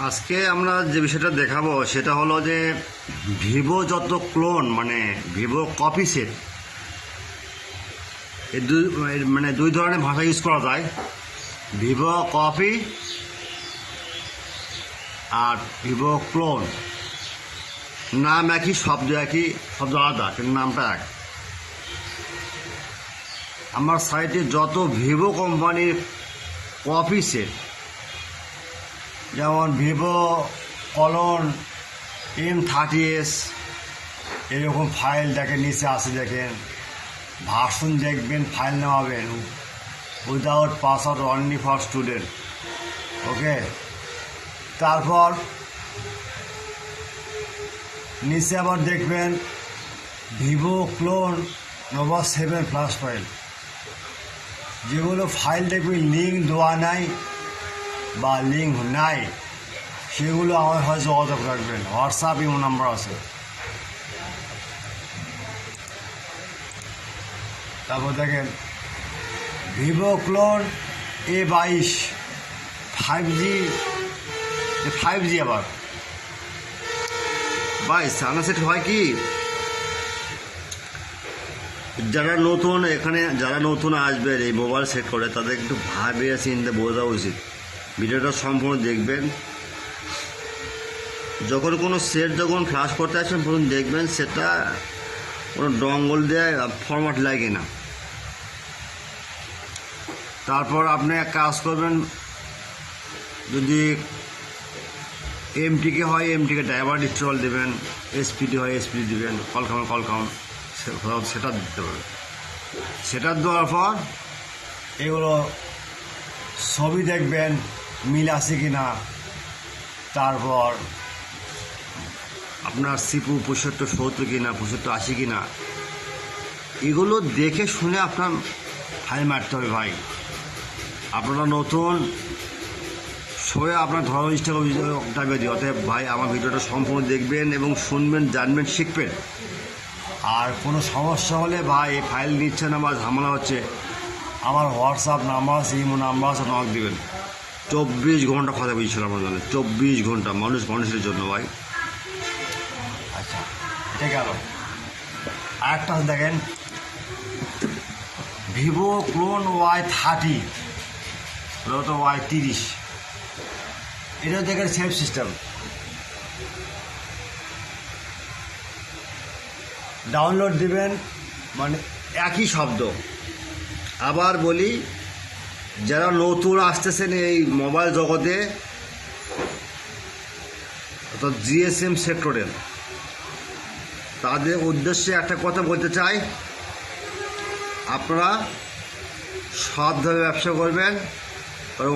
আজকে আমরা যে বিষয়টা দেখাবো সেটা হলো যে ভিভো যত ক্লোন মানে ভিভো কপি সেট এই দুই ধরনের ভাষা ইউজ করা যায়। ভিভো কপি আর ভিভো ক্লোন, নাম একই, শব্দ একই, শব্দ আলাদা কিন্তু নামটা এক। আমার সাইটে যত ভিভো কোম্পানির কপি সেট, যেমন ভিভো কলন M30s, এরকম ফাইল দেখেন নিচে আসে, দেখেন ভার্সন দেখবেন, ফাইল নেওয়াবেন without password, only for student. Okay, তারপর নিচে আবার দেখবেন Vivo clone Nova 7 plus file, যেগুলো ফাইল দেখবেন লিঙ্ক দেওয়া নাই বা লিঙ্ক নাই, সেগুলো আমার হয়তো যোগাযোগ রাখবেন, হোয়াটসঅ্যাপ ইমো নাম্বার আছে। তারপর দেখেন ভিভো ক্লোন A22 5G আবার ভাই সানা সেট হয় কি, যারা নতুন এখানে যারা নতুন আসবে এই মোবাইল সেট করে তাদের একটু ভাবে চিন্তা বোঝা উচিত। ভিডিওটা সম্পূর্ণ দেখবেন। যখন কোনো সেট যখন ফ্লাশ করতে আসবেন প্রথম দেখবেন সেটা কোনো ডঙ্গল দিয়ে ফরম্যাট লাগে না। তারপর আপনি এক কাজ করবেন, যদি এমটিকে হয় এমটিকে ড্রাইভার ইনস্টল দেবেন, এসপিডি হয় এসপিডি দেবেন, কলকাম সেটা দিতে পারবেন। সেটা দেওয়ার পর এগুলো ছবি দেখবেন মিল আছে কি না, তারপর আপনার সিপু 7570 কিনা 7580 কিনা, এগুলো দেখে শুনে আপনার ফাইল মারতে হবে ভাই। আপনারা নতুন সবাই আপনার ধরো ইনস্টাগ্রামে দিই। অতএব ভাই আমার ভিডিওটা সম্পূর্ণ দেখবেন এবং শুনবেন, জানবেন, শিখবেন। আর কোনো সমস্যা হলে ভাই এই ফাইল নিচ্ছে না বা ঝামেলা হচ্ছে, আমার হোয়াটসঅ্যাপ নাম্বার আছে, ইমো নাম্বার আছে, নক দেবেন। 24 ঘন্টা কথা বলছিলাম আমার জন্য, 24 ঘন্টা মানুষের জন্য ভাই। আচ্ছা, এটা গেল। আরেকটা দেখেন ভিভো ক্লোন Y30, তো Y30, এটা দেখেন সেফ সিস্টেম, ডাউনলোড দিবেন মানে একই শব্দ। আবার বলি, যারা নতুন আসতেছেন এই মোবাইল জগতে অর্থাৎ জিএসএম সেক্টরে, তাদের উদ্দেশ্যে একটা কথা বলতে চাই, আপনারা সৎভাবে ব্যবসা করবেন,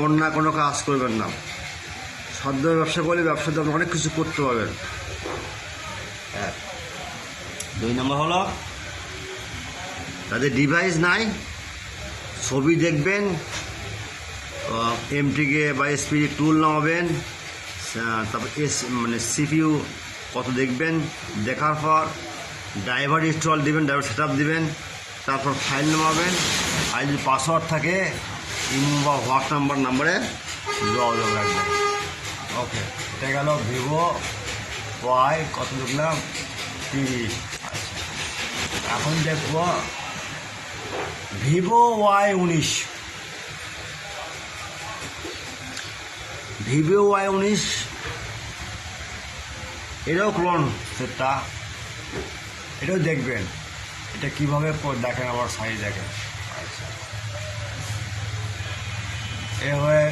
অন্য কোনো কাজ করবেন না। সৎভাবে ব্যবসা করলে ব্যবসাতে আপনি অনেক কিছু করতে পারবেন। 2 নম্বর হলো তাদের ডিভাইস নাই, ছবি দেখবেন, এমটিকে বা এসপিডি টুল নামাবেন, তারপর সিপিইউ কত দেখবেন, দেখার পর ড্রাইভার ইনস্টল দিবেন, ড্রাইভার সেট আপ দেবেন, তারপর ফাইল নামাবেন। আর যদি পাসওয়ার্ড থাকে ইমো বা হোয়াটসঅ্যাপ নাম্বারে যোগাযোগ রাখবেন। ওকে, এটা গেল ভিভো ওয়াই কত দেখলাম 30। এখন দেখব ভিভো Y19। ভিভো Y19 এটাও ক্লোন সেটটা, এটাও দেখবেন। এটা কীভাবে দেখেন আমার সাইজ দেখেন। আচ্ছা, এভাবে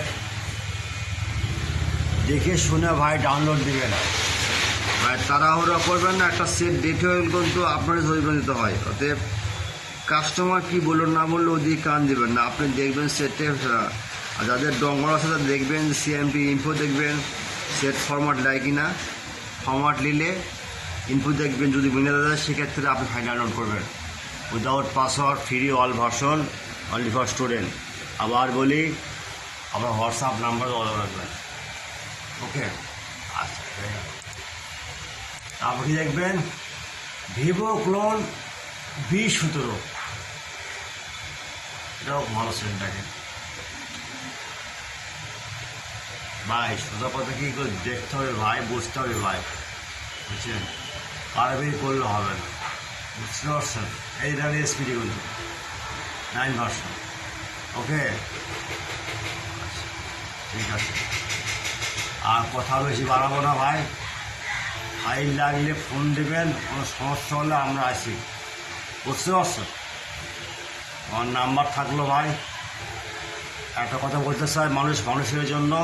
দেখে শুনে ভাই ডাউনলোড দিবেন। ভাই তাড়াহুড়া করবেন না, একটা সেট দেখে কিন্তু আপনারই জরিমানা দিতে হয়। অতএব কাস্টমার কি বললো না বললো ওদিকে কান দিবেন না, আপনি দেখবেন সেটে। আর যাদের ডঙ্গল আছে তাদের দেখবেন সিএমপি ইনফো দেখবেন, সেট ফরম্যাট দেয় কি না, ফরম্যাট নিলে ইনফো দেখবেন, যদি মিলে যায় সেক্ষেত্রে আপনি ফাইল ডাউনলোড করবেন without password, free all version, only for student. আবার বলি, আপনার হোয়াটসঅ্যাপ নাম্বার অর্ডার রাখবেন। ওকে, আচ্ছা, তারপর কি দেখবেন ভিভো ক্লোন B17, এটাও ভালো সেট দেখেন। ভাই সোজা কথা কি করে দেখতে হবে ভাই, বুঝতে হবে ভাই, বুঝছেন? পারবেই করলে হবে না, বুঝতে পারছেন? এই ধরনের স্পিডি কিন্তু 9 ভার্সন। ওকে, ঠিক আছে, আর কথা বেশি বাড়াবো না ভাই। ফাইল লাগলে ফোন দেবেন, কোনো সমস্যা হলে আমরা আসি, বুঝতে পারছেন? আমার নাম্বার থাকলো ভাই। একটা কথা বলতে চাই, মানুষের জন্য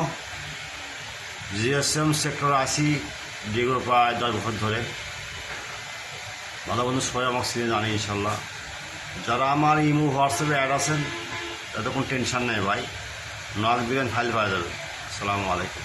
জিএসএম সেক্টর 80 দীর্ঘ প্রায় 10 বছর ধরে। ভালো বন্ধু সবাই আমার সিনে জানে ইনশাল্লাহ। যারা আমার ইমো হোয়াটসঅ্যাপে অ্যাড আছেন তাদের কোনো টেনশন নেই ভাই, নক দিবেন, ফাইল পাওয়া যাবে। আসসালামু আলাইকুম।